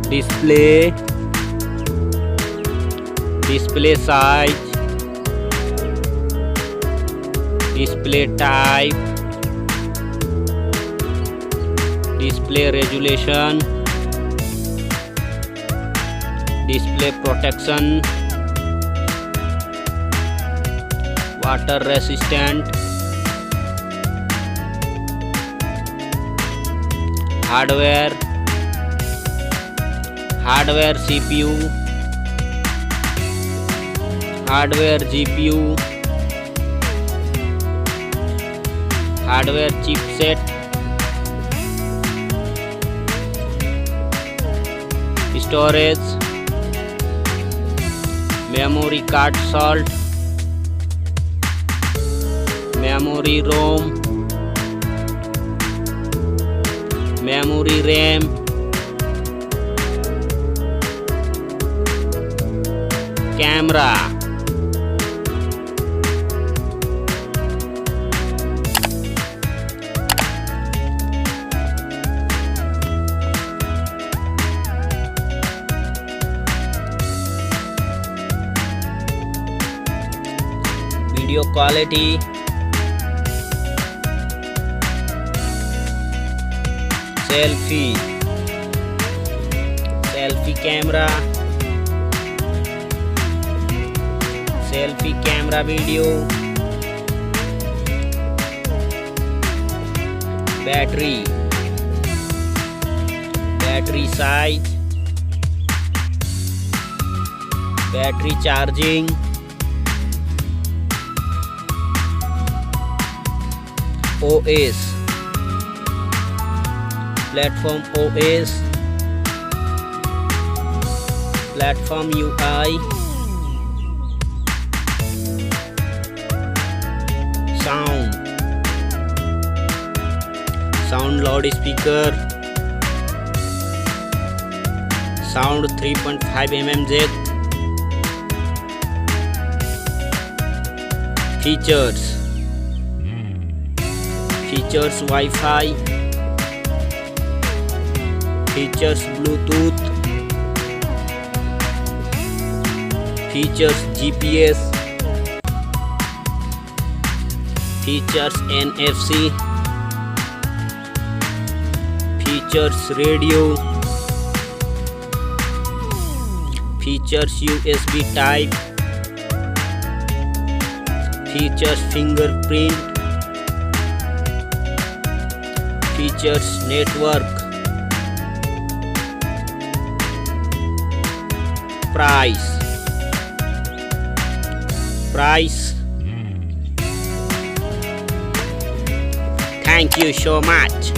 display, display size, display type, display resolution, display protection, water resistant, hardware CPU, hardware GPU, hardware chipset, storage, memory card slot, memory ROM, memory RAM, camera, video quality, selfie camera, selfie camera video, battery size, battery charging, OS, platform OS, platform UI, sound loudspeaker, sound 3.5 mm jack, features Wi-Fi, features Bluetooth, features GPS, features NFC, features radio, features USB type, features fingerprint, features network, price. Thank you so much.